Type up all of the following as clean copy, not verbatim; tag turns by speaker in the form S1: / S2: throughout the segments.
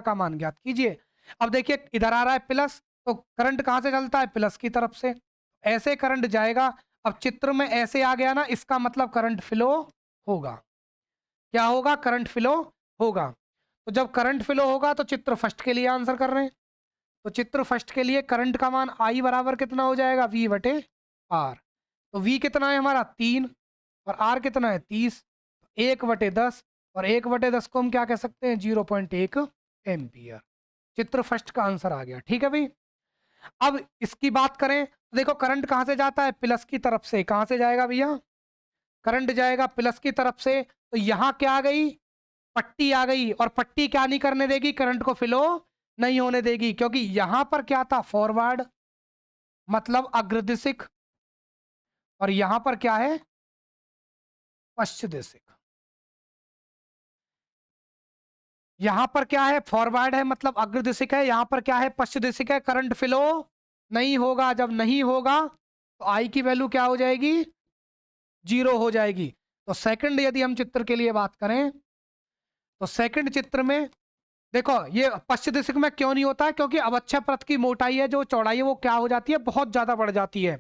S1: का मान ज्ञात कीजिए। अब देखिए इधर आ रहा है प्लस, तो करंट कहाँ से चलता है, प्लस की तरफ से, ऐसे करंट जाएगा। अब चित्र में ऐसे आ गया ना, इसका मतलब करंट फ्लो होगा। क्या होगा, करंट फ्लो होगा। तो जब करंट फ्लो होगा तो चित्र फर्स्ट के लिए आंसर कर रहे हैं, तो चित्र फर्स्ट के लिए करंट का मान आई बराबर कितना हो जाएगा, वी बटे आर। तो वी कितना है हमारा 3, और आर कितना है 30, 1/10, और 1/10 को हम क्या कह सकते हैं, 0.1 एम्पियर। चित्र फर्स्ट का आंसर आ गया। ठीक है भाई। अब इसकी बात करें तो देखो करंट कहाँ से जाता है, प्लस की तरफ से। कहाँ से जाएगा भैया, करंट जाएगा प्लस की तरफ से, तो यहाँ क्या आ गई, पट्टी आ गई। और पट्टी क्या नहीं करने देगी, करंट को फ्लो नहीं होने देगी, क्योंकि यहां पर क्या था, फॉरवर्ड मतलब अग्रदिशिक, और यहां पर क्या है, पश्चिदिशिक। यहां पर क्या है, फॉरवर्ड है मतलब अग्रदिशिक है, यहां पर क्या है, पश्चिदिशिक है। करंट फ्लो नहीं होगा, जब नहीं होगा तो आई की वैल्यू क्या हो जाएगी, 0 हो जाएगी। तो सेकंड यदि हम चित्र के लिए बात करें, तो सेकंड चित्र में देखो ये पश्चिदिशिक में क्यों नहीं होता है, क्योंकि अवच्छय परत की मोटाई है, जो चौड़ाई है वो क्या हो जाती है, बहुत ज्यादा बढ़ जाती है।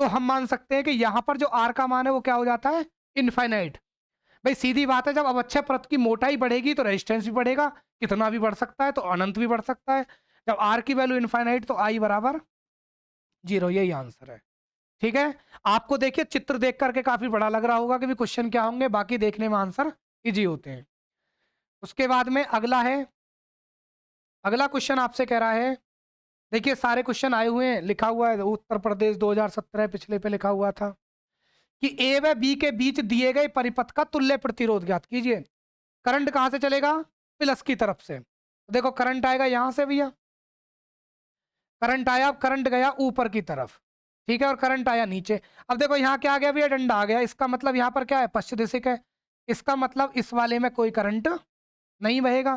S1: तो हम मान सकते हैं कि यहां पर जो आर का मान है वो क्या हो जाता है, इनफाइनाइट। भाई सीधी बात है, जब अवच्छय परत की मोटाई बढ़ेगी तो रेजिस्टेंस भी बढ़ेगा, कितना भी बढ़ सकता है, तो अनंत भी बढ़ सकता है। जब आर की वैल्यू इनफाइनाइट तो आई बराबर 0, यही आंसर है। ठीक है। आपको देखिए चित्र देख करके काफी बड़ा लग रहा होगा कि भी क्वेश्चन क्या होंगे, बाकी देखने में आंसर इजी होते हैं। उसके बाद में अगला है, अगला क्वेश्चन आपसे कह रहा है, देखिए सारे क्वेश्चन आए हुए हैं, लिखा हुआ है उत्तर प्रदेश 2017 पिछले पे लिखा हुआ था कि ए व बी के बीच दिए गए परिपथ का तुल्य प्रतिरोध ज्ञात कीजिए। करंट कहां से चलेगा, प्लस की तरफ से। तो देखो करंट आएगा यहां से भैया, करंट आया, अब करंट गया ऊपर की तरफ, ठीक है, और करंट आया नीचे। अब देखो यहाँ क्या आ गया भैया, डंडा आ गया, इसका मतलब यहाँ पर क्या है, पश्चिदिशिक है। इसका मतलब इस वाले में कोई करंट नहीं बहेगा।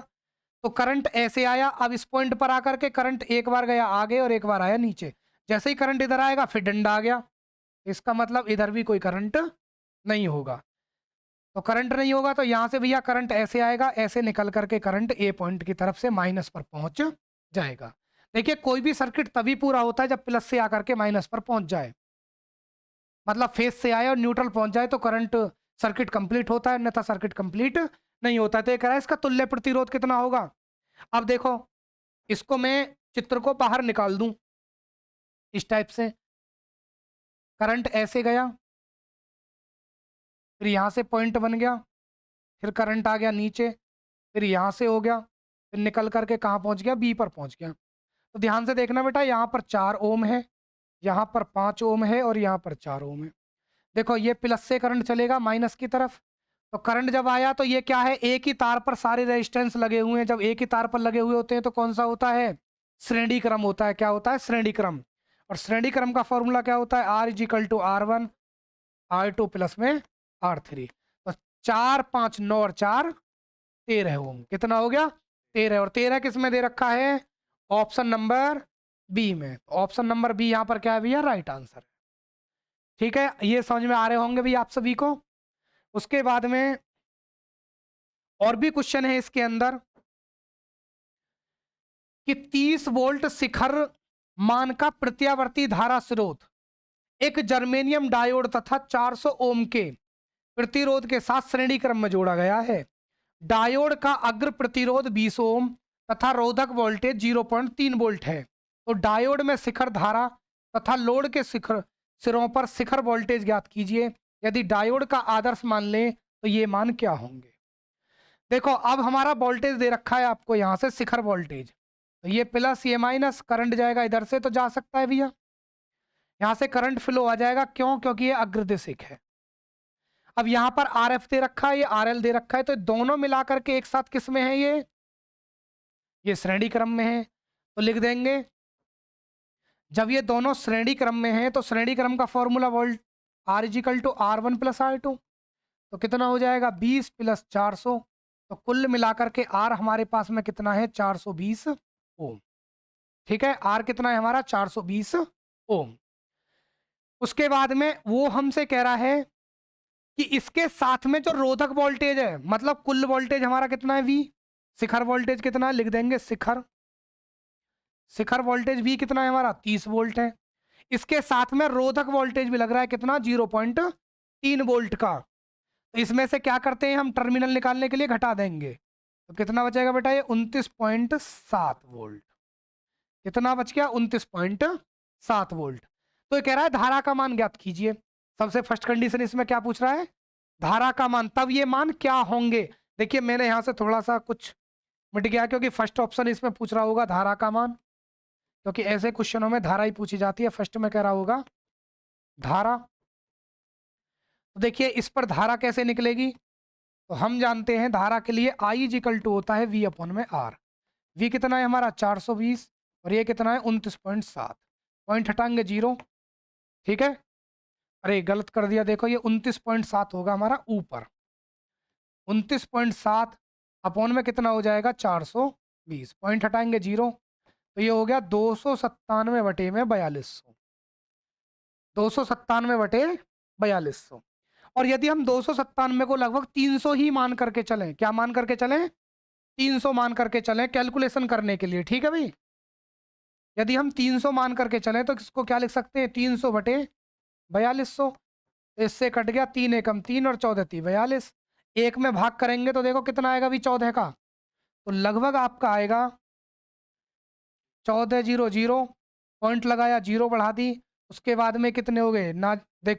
S1: तो करंट ऐसे आया, अब इस पॉइंट पर आकर के करंट एक बार गया आगे और एक बार आया नीचे। जैसे ही करंट इधर आएगा फिर डंडा आ गया, इसका मतलब इधर भी कोई करंट नहीं होगा। तो करंट नहीं होगा तो यहां से भैया करंट ऐसे आएगा, ऐसे निकल करके करंट ए पॉइंट की तरफ से माइनस पर पहुंच जाएगा। देखिए कोई भी सर्किट तभी पूरा होता है जब प्लस से आकर के माइनस पर पहुंच जाए, मतलब फेस से आए और न्यूट्रल पहुंच जाए तो करंट सर्किट कंप्लीट होता है, अन्यथा सर्किट कंप्लीट नहीं होता है। तो ये कह रहा है इसका तुल्य प्रतिरोध कितना होगा। अब देखो इसको मैं चित्र को बाहर निकाल दूं इस टाइप से, करंट ऐसे गया, फिर यहाँ से पॉइंट बन गया, फिर करंट आ गया नीचे, फिर यहाँ से हो गया, फिर निकल करके कहाँ पहुँच गया, बी पर पहुँच गया। तो ध्यान से देखना बेटा, यहाँ पर 4 ओम है, यहाँ पर 5 ओम है, और यहाँ पर 4 ओम है। देखो ये प्लस से करंट चलेगा माइनस की तरफ, तो करंट जब आया तो ये क्या है, एक ही तार पर सारे रेजिस्टेंस लगे हुए हैं। जब एक ही तार पर लगे हुए होते हैं तो कौन सा होता है, श्रेणी क्रम होता है। क्या होता है, श्रेणी क्रम। और श्रेणी क्रम का फॉर्मूला क्या होता है, R is equal to R1 R2 plus में R3। तो 4 5 9 और 4 13 ओम। कितना हो गया, 13। और 13 किस में दे रखा है, ऑप्शन नंबर बी में। ऑप्शन नंबर बी यहाँ पर क्या है भैया, राइट आंसर। ठीक है, ये समझ में आ रहे होंगे भैया आप सभी को। उसके बाद में और भी क्वेश्चन है इसके अंदर कि 30 वोल्ट शिखर मान का प्रत्यावर्ती धारा स्रोत एक जर्मेनियम डायोड तथा 400 ओम के प्रतिरोध के साथ श्रेणी क्रम में जोड़ा गया है। डायोड का अग्र प्रतिरोध 20 ओम तथा रोधक वोल्टेज 0.3 वोल्ट है। तो डायोड में शिखर धारा तथा लोड के शिखर सिरों पर शिखर वोल्टेज ज्ञात कीजिए। यदि डायोड का आदर्श मान लें तो ये मान क्या होंगे। देखो अब हमारा वोल्टेज दे रखा है आपको यहाँ से शिखर वोल्टेज, तो ये प्लस ये माइनस, करंट जाएगा इधर से तो जा सकता है भैया, यहाँ से करंट फ्लो आ जाएगा। क्यों, क्योंकि ये अग्रदिशिक है। अब यहाँ पर आर एफ दे रखा है, ये आर एल दे रखा है, तो दोनों मिलाकर के एक साथ किस में है, ये श्रेणी क्रम में है। तो लिख देंगे जब ये दोनों श्रेणी क्रम में है तो श्रेणी क्रम का formula volt R equal to R1 plus R2। तो कितना हो जाएगा 20 प्लस 400, तो कुल मिलाकर के आर हमारे पास में कितना है 420 ओम। ठीक है, आर कितना है हमारा 420 ओम। उसके बाद में वो हमसे कह रहा है कि इसके साथ में जो रोधक वोल्टेज है, मतलब कुल वोल्टेज हमारा कितना है V, शिखर वोल्टेज कितना है, लिख देंगे शिखर। शिखर वोल्टेज भी कितना है हमारा, 30 वोल्ट है। इसके साथ में रोधक वोल्टेज भी लग रहा है कितना, 0.3 वोल्ट का। तो इसमें से क्या करते हैं हम, टर्मिनल निकालने के लिए घटा देंगे, तो कितना बचेगा बेटा, ये 29.7 वोल्ट। कितना बच गया, 29.7 वोल्ट। तो ये कह रहा है धारा का मान ज्ञात कीजिए। सबसे फर्स्ट कंडीशन इसमें क्या पूछ रहा है, धारा का मान, तब ये मान क्या होंगे। देखिए मैंने यहाँ से थोड़ा सा कुछ मिट गया, क्योंकि फर्स्ट ऑप्शन इसमें पूछ रहा होगा धारा का मान, क्योंकि ऐसे क्वेश्चनों में धारा ही पूछी जाती है। फर्स्ट में कह रहा होगा धारा। तो देखिए इस पर धारा कैसे निकलेगी, तो हम जानते हैं धारा के लिए आई इज इक्वल टू होता है वी अपॉन में आर। वी कितना है हमारा 420, और ये कितना है 29.7, पॉइंट हटाएंगे 0, ठीक है। अरे गलत कर दिया, देखो ये 29.7 होगा हमारा ऊपर, 29.7 अपॉन में कितना हो जाएगा 420, पॉइंट हटाएंगे 0, तो ये हो गया 297 बटे में 4200, 297 बटे 4200। और यदि हम 297 को लगभग 300 ही मान करके चलें, क्या मान करके चलें, 300 मान करके चलें कैलकुलेशन करने के लिए, ठीक है भाई। यदि हम 300 मान करके चलें तो इसको क्या लिख सकते हैं, 300 बटे 4200। तो इससे कट गया 3 एकम 3 और 14 3 42, एक में भाग करेंगे तो देखो कितना आएगा अभी 14 का, तो लगभग आपका आएगा 1400, पॉइंट लगाया 0 बढ़ा दी, उसके बाद में कितने हो गए ना, देख